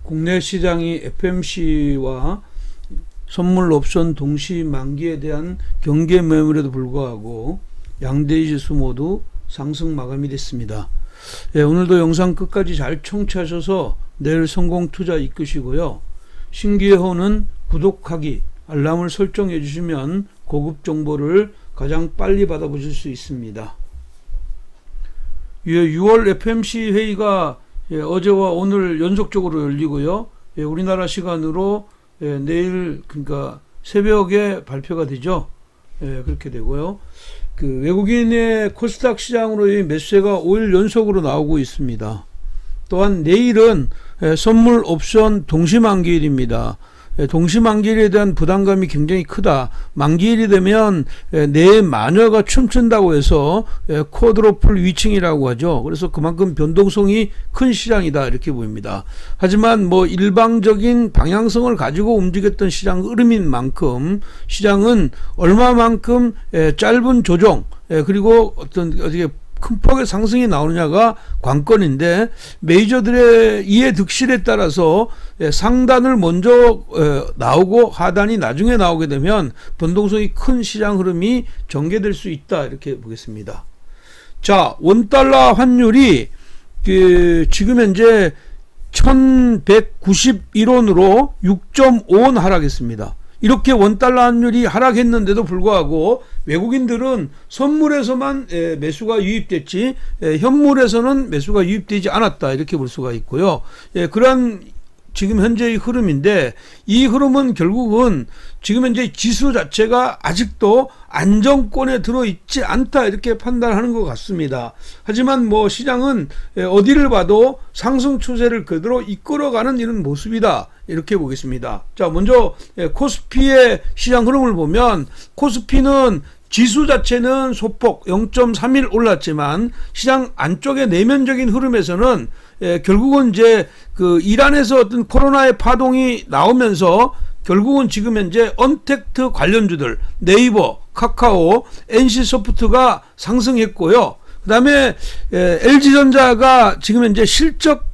국내 시장이 FMC와 선물 옵션 동시 만기에 대한 경계 매물에도 불구하고 양대 지수 모두 상승 마감이 됐습니다. 오늘도 영상 끝까지 잘 청취하셔서 내일 성공 투자 이끄시고요. 신기회호는 구독하기, 알람을 설정해 주시면 고급 정보를 가장 빨리 받아보실 수 있습니다. 6월 FMC 회의가 어제와 오늘 연속적으로 열리고요. 우리나라 시간으로 내일 그러니까 새벽에 발표가 되죠. 그렇게 되고요. 그 외국인의 코스닥 시장으로의 매수세가 5일 연속으로 나오고 있습니다. 또한 내일은 선물 옵션 동시만기일입니다. 동시만기일에 대한 부담감이 굉장히 크다. 만기일이 되면 내 마녀가 춤춘다고 해서 쿼드러플 위층이라고 하죠. 그래서 그만큼 변동성이 큰 시장이다 이렇게 보입니다. 하지만 뭐 일방적인 방향성을 가지고 움직였던 시장 흐름인 만큼 시장은 얼마만큼 짧은 조정 그리고 어떻게 큰 폭의 상승이 나오느냐가 관건인데, 메이저들의 이해 득실에 따라서 상단을 먼저 나오고 하단이 나중에 나오게 되면 변동성이 큰 시장 흐름이 전개될 수 있다 이렇게 보겠습니다. 자, 원달러 환율이 지금 현재 1191원으로 6.5원 하락했습니다. 이렇게 원달러 환율이 하락했는데도 불구하고 외국인들은 선물에서만 매수가 유입됐지 현물에서는 매수가 유입되지 않았다 이렇게 볼 수가 있고요. 그러한 지금 현재의 흐름인데, 이 흐름은 결국은 지금 현재 지수 자체가 아직도 안정권에 들어있지 않다 이렇게 판단하는 것 같습니다. 하지만 뭐 시장은 어디를 봐도 상승 추세를 그대로 이끌어가는 이런 모습이다 이렇게 보겠습니다. 자, 먼저 코스피의 시장 흐름을 보면, 코스피는 지수 자체는 소폭 0.31 올랐지만 시장 안쪽의 내면적인 흐름에서는 결국은 이제 그 이란에서 어떤 코로나의 파동이 나오면서 결국은 지금 현재 언택트 관련주들 네이버, 카카오, NC소프트가 상승했고요. 그 다음에 LG전자가 지금 현재 실적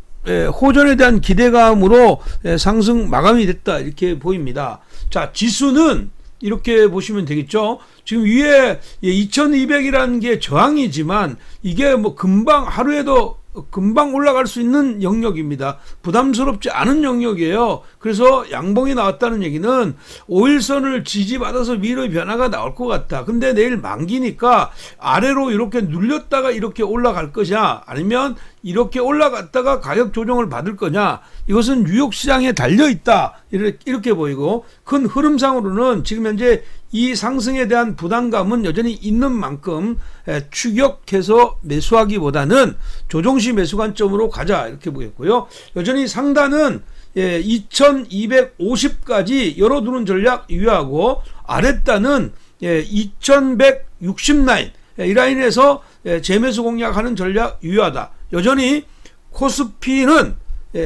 호전에 대한 기대감으로 상승 마감이 됐다 이렇게 보입니다. 자, 지수는 이렇게 보시면 되겠죠. 지금 위에 2200이라는 게 저항이지만 이게 뭐 금방 하루에도 금방 올라갈 수 있는 영역입니다. 부담스럽지 않은 영역이에요. 그래서 양봉이 나왔다는 얘기는 5일선을 지지받아서 위로의 변화가 나올 것 같다. 근데 내일 만기니까 아래로 이렇게 눌렸다가 이렇게 올라갈 것이냐, 아니면 이렇게 올라갔다가 가격 조정을 받을 거냐, 이것은 뉴욕 시장에 달려있다 이렇게 보이고, 큰 흐름상으로는 지금 현재 이 상승에 대한 부담감은 여전히 있는 만큼 추격해서 매수하기보다는 조정시 매수 관점으로 가자 이렇게 보겠고요. 여전히 상단은 2250까지 열어두는 전략 유효하고, 아랫단은 2160 라인, 이 라인에서 재매수 공략하는 전략 유효하다. 여전히 코스피는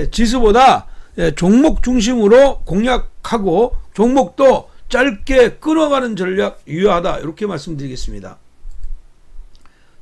지수보다 종목 중심으로 공략하고 종목도 짧게 끌어가는 전략 유효하다 이렇게 말씀드리겠습니다.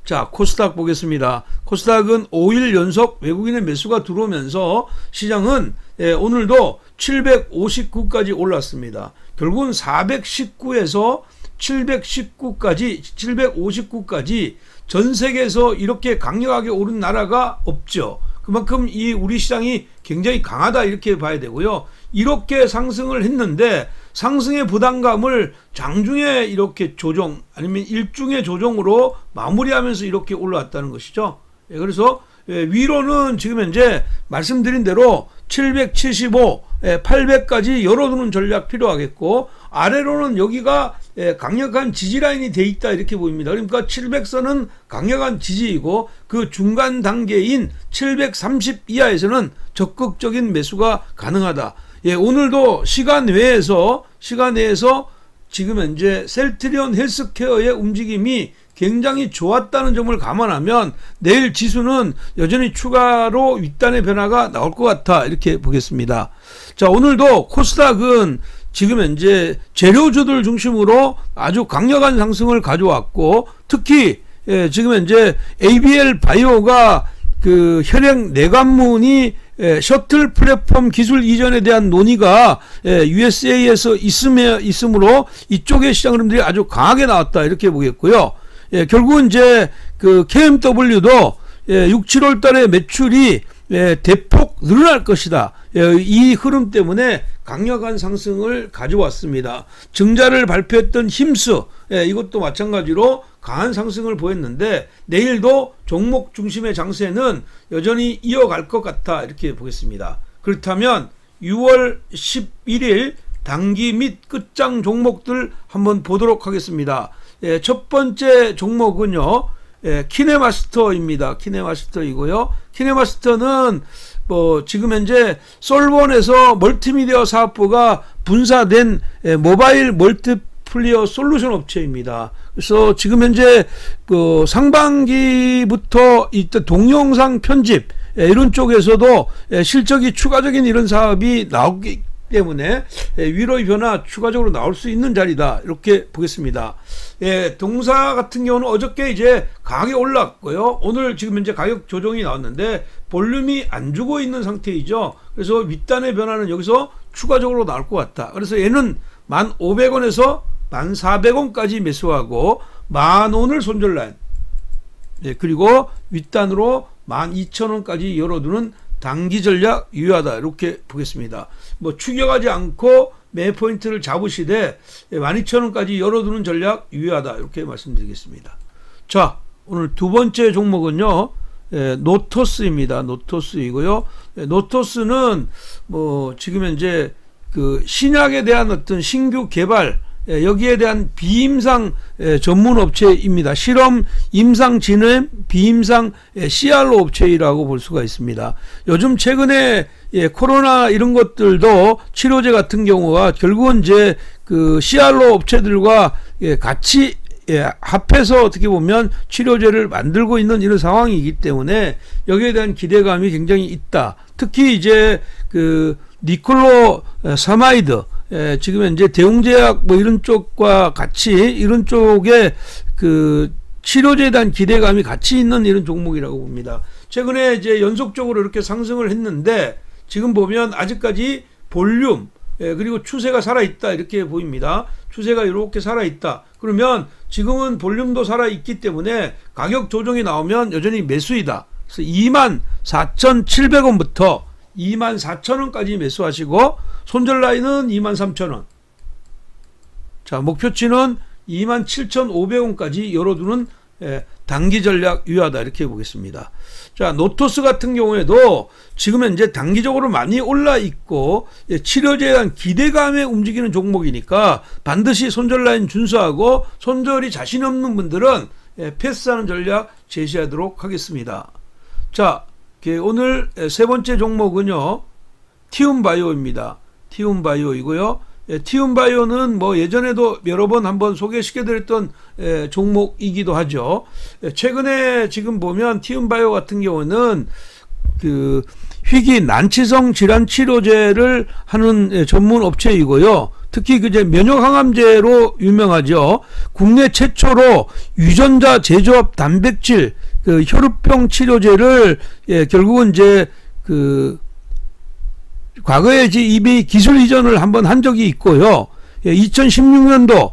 자, 코스닥 보겠습니다. 코스닥은 5일 연속 외국인의 매수가 들어오면서 시장은 오늘도 759까지 올랐습니다. 결국은 419에서 759까지 전 세계에서 이렇게 강력하게 오른 나라가 없죠. 그만큼 이 우리 시장이 굉장히 강하다 이렇게 봐야 되고요. 이렇게 상승을 했는데 상승의 부담감을 장중에 이렇게 조정, 아니면 일중의 조정으로 마무리하면서 이렇게 올라왔다는 것이죠. 그래서 위로는 지금 현재 말씀드린 대로 775, 800까지 열어두는 전략 필요하겠고, 아래로는 여기가 강력한 지지라인이 돼 있다 이렇게 보입니다. 그러니까 700선은 강력한 지지이고, 그 중간 단계인 730 이하에서는 적극적인 매수가 가능하다. 오늘도 시간 내에서 지금 현재 셀트리온 헬스케어의 움직임이 굉장히 좋았다는 점을 감안하면 내일 지수는 여전히 추가로 윗단의 변화가 나올 것 같아 이렇게 보겠습니다. 자, 오늘도 코스닥은 지금 현재 재료주들 중심으로 아주 강력한 상승을 가져왔고, 특히 지금 현재 ABL 바이오가 그 혈액 내관문이 셔틀 플랫폼 기술 이전에 대한 논의가 USA에서 있으므로 이쪽의 시장 흐름들이 아주 강하게 나왔다 이렇게 보겠고요. 결국은 이제 그 KMW도 6, 7월 달에 매출이 대폭 늘어날 것이다. 이 흐름 때문에 강력한 상승을 가져왔습니다. 증자를 발표했던 힘스 이것도 마찬가지로 강한 상승을 보였는데 내일도 종목 중심의 장세는 여전히 이어갈 것 같다 이렇게 보겠습니다. 그렇다면 6월 11일 단기 및 끝장 종목들 한번 보도록 하겠습니다. 첫 번째 종목은요, 키네마스터입니다. 키네마스터이고요. 키네마스터는 지금 현재 솔본에서 멀티미디어 사업부가 분사된 모바일 멀티플레이어 솔루션 업체입니다. 그래서 지금 현재 상반기부터 동영상 편집 이런 쪽에서도 실적이 추가적인 이런 사업이 나오기 때문에 위로의 변화 추가적으로 나올 수 있는 자리다 이렇게 보겠습니다. 동사 같은 경우는 어저께 이제 강하게 올랐고요. 오늘 지금 현재 가격 조정이 나왔는데 볼륨이 안 주고 있는 상태이죠. 그래서 윗단의 변화는 여기서 추가적으로 나올 것 같다. 그래서 얘는 1,500원에서 1,400원까지 매수하고 10,000원을 손절 라인, 그리고 윗단으로 12,000원까지 열어두는 단기 전략 유효하다 이렇게 보겠습니다. 추격하지 않고 매 포인트를 잡으시되 12,000원까지 열어두는 전략 유효하다 이렇게 말씀드리겠습니다. 자, 오늘 두 번째 종목은요, 노토스입니다. 노토스이고요. 노토스는 지금 현재 그 신약에 대한 어떤 신규 개발, 여기에 대한 비임상 전문 업체입니다. 실험 임상 진행 비임상 CRO 업체라고 볼 수가 있습니다. 요즘 최근에 코로나 이런 것들도 치료제 같은 경우가 결국은 이제 그 CRO 업체들과 같이 합해서 어떻게 보면 치료제를 만들고 있는 이런 상황이기 때문에 여기에 대한 기대감이 굉장히 있다. 특히 이제 그 니콜로 사마이드, 지금 현재 대웅제약 이런 쪽과 같이 이런 쪽에 그 치료제에 대한 기대감이 같이 있는 이런 종목이라고 봅니다. 최근에 이제 연속적으로 이렇게 상승을 했는데 지금 보면 아직까지 볼륨 그리고 추세가 살아있다 이렇게 보입니다. 추세가 이렇게 살아있다. 그러면 지금은 볼륨도 살아있기 때문에 가격 조정이 나오면 여전히 매수이다. 그래서 24,700원부터 24,000원까지 매수하시고 손절 라인은 23,000원. 자, 목표치는 27,500원까지 열어두는 단기 전략 유효하다 이렇게 보겠습니다. 자, 노토스 같은 경우에도 지금 현재 단기적으로 많이 올라 있고 치료제에 대한 기대감에 움직이는 종목이니까 반드시 손절 라인 준수하고 손절이 자신 없는 분들은 패스하는 전략 제시하도록 하겠습니다. 자, 오늘 세 번째 종목은요, 티움바이오입니다. 티움바이오이고요. 티움바이오는 예전에도 여러 번 한번 소개시켜드렸던 종목이기도 하죠. 최근에 지금 보면 티움바이오 같은 경우는 그 희귀 난치성 질환 치료제를 하는 전문 업체이고요. 특히 이제 면역항암제로 유명하죠. 국내 최초로 유전자 제조합 단백질 그 혈우병 치료제를 결국은 이제 그 과거에 이미 기술 이전을 한번 한 적이 있고요. 2016년도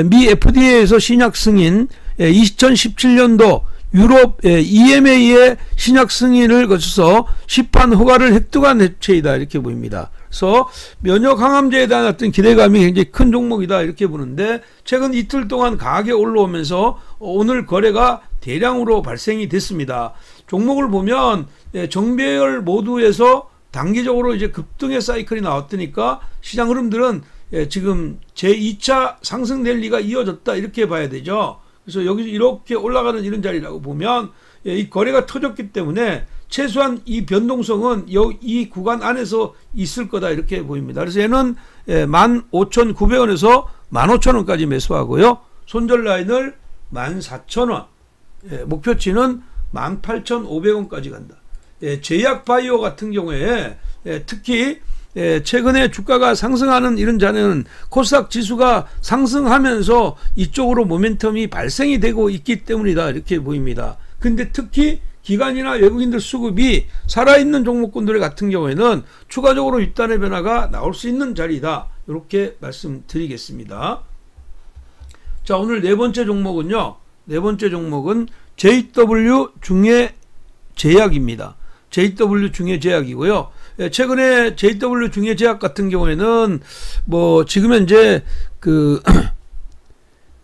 미 FDA에서 신약 승인, 2017년도 유럽 EMA의 신약 승인을 거쳐서 시판 허가를 획득한 업체이다 이렇게 보입니다. 그래서 면역 항암제에 대한 어떤 기대감이 굉장히 큰 종목이다 이렇게 보는데 최근 이틀 동안 강하게 올라오면서 오늘 거래가 대량으로 발생이 됐습니다. 종목을 보면 정배열 모두에서 단기적으로 이제 급등의 사이클이 나왔으니까 시장 흐름들은 지금 제2차 상승 랠리가 이어졌다 이렇게 봐야 되죠. 그래서 여기 이렇게 올라가는 이런 자리라고 보면 이 거래가 터졌기 때문에 최소한 이 변동성은 이 구간 안에서 있을 거다 이렇게 보입니다. 그래서 얘는 15,900원에서 15,000원까지 매수하고요. 손절 라인을 14,000원, 목표치는 18,500원까지 간다. 제약바이오 같은 경우에 특히 최근에 주가가 상승하는 이런 자리는 코스닥 지수가 상승하면서 이쪽으로 모멘텀이 발생이 되고 있기 때문이다 이렇게 보입니다. 근데 특히 기관이나 외국인들 수급이 살아있는 종목군들 같은 경우에는 추가적으로 윗단의 변화가 나올 수 있는 자리다. 이렇게 말씀드리겠습니다. 자, 오늘 네 번째 종목은요. 네 번째 종목은 JW 중해제약입니다. JW 중해제약이고요. 최근에 JW 중해제약 같은 경우에는 뭐 지금 현재 그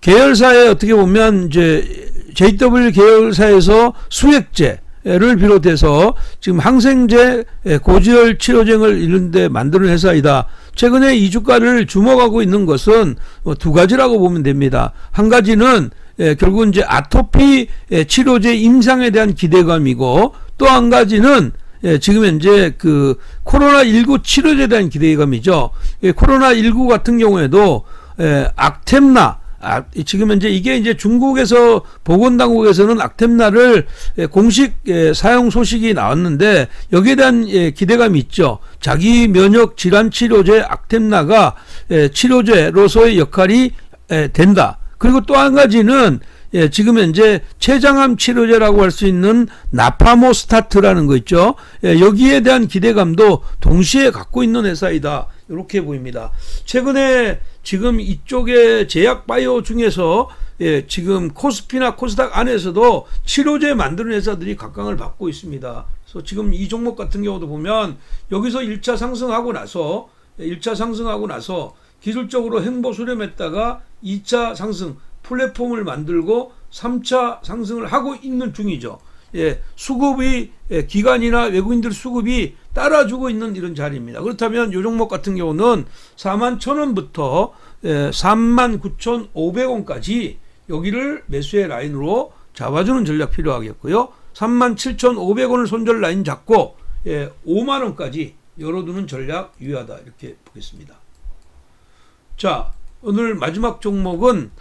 계열사에 어떻게 보면 이제 JW 계열사에서 수액제를 비롯해서 지금 항생제, 고지혈 치료제를 이런데 만드는 회사이다. 최근에 이 주가를 주목하고 있는 것은 두 가지라고 보면 됩니다. 한 가지는 결국은 이제 아토피 치료제 임상에 대한 기대감이고, 또 한 가지는 지금 현재 그 코로나19 치료제에 대한 기대감이죠. 코로나19 같은 경우에도 악템나, 지금 현재 이게 이제 중국에서 보건당국에서는 악템나를 공식 사용 소식이 나왔는데, 여기에 대한 기대감이 있죠. 자기 면역 질환 치료제 악템나가 치료제로서의 역할이 된다. 그리고 또 한 가지는 지금 현재 췌장암 치료제라고 할 수 있는 나파모스타트라는 거 있죠. 여기에 대한 기대감도 동시에 갖고 있는 회사이다. 이렇게 보입니다. 최근에 지금 이쪽에 제약 바이오 중에서 지금 코스피나 코스닥 안에서도 치료제 만드는 회사들이 각광을 받고 있습니다. 그래서 지금 이 종목 같은 경우도 보면 여기서 1차 상승하고 나서 기술적으로 횡보 수렴했다가 2차 상승 플랫폼을 만들고 3차 상승을 하고 있는 중이죠. 수급이 기관이나 외국인들 수급이 따라주고 있는 이런 자리입니다. 그렇다면 이 종목 같은 경우는 41,000원부터 39,500원까지 여기를 매수의 라인으로 잡아주는 전략 필요하겠고요. 37,500원을 손절 라인 잡고 5만원까지 열어두는 전략 유효하다. 이렇게 보겠습니다. 자, 오늘 마지막 종목은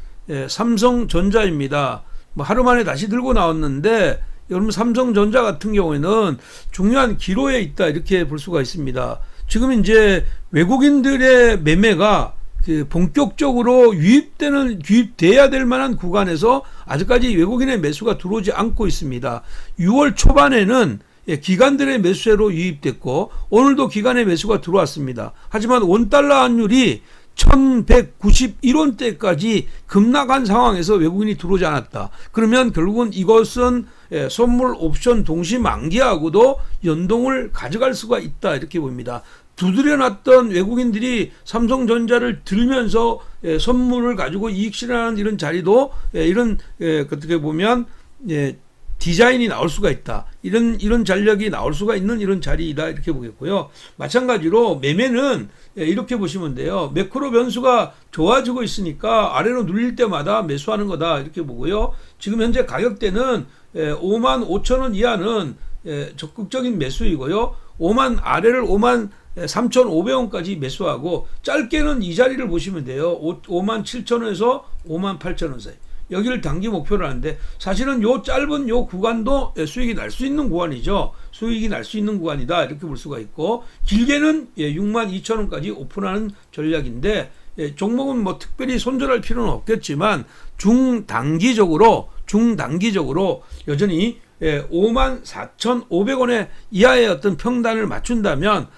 삼성전자입니다. 뭐 하루 만에 다시 들고 나왔는데, 여러분 삼성전자 같은 경우에는 중요한 기로에 있다. 이렇게 볼 수가 있습니다. 지금 이제 외국인들의 매매가 본격적으로 유입돼야 될 만한 구간에서 아직까지 외국인의 매수가 들어오지 않고 있습니다. 6월 초반에는 기관들의 매수세로 유입됐고, 오늘도 기관의 매수가 들어왔습니다. 하지만 원달러 환율이 1191원대까지 급락한 상황에서 외국인이 들어오지 않았다. 그러면 결국은 이것은 선물 옵션 동시 만기하고도 연동을 가져갈 수가 있다. 이렇게 봅니다. 두드려놨던 외국인들이 삼성전자를 들면서 선물을 가지고 이익 실현하는 이런 자리도 이런 어떻게 보면 디자인이 나올 수가 있다. 이런 전략이 나올 수가 있는 이런 자리이다. 이렇게 보겠고요. 마찬가지로 매매는 이렇게 보시면 돼요. 매크로 변수가 좋아지고 있으니까 아래로 눌릴 때마다 매수하는 거다. 이렇게 보고요. 지금 현재 가격대는 55,000원 이하는 적극적인 매수이고요. 아래를 53,500원까지 매수하고, 짧게는 이 자리를 보시면 돼요. 57,000원에서 58,000원 사이. 여기를 단기 목표로 하는데, 사실은 요 짧은 요 구간도 수익이 날 수 있는 구간이죠. 수익이 날 수 있는 구간이다. 이렇게 볼 수가 있고, 길게는 62,000원까지 오픈하는 전략인데, 종목은 뭐 특별히 손절할 필요는 없겠지만 중단기적으로 여전히 54,500원의 이하의 어떤 평단을 맞춘다면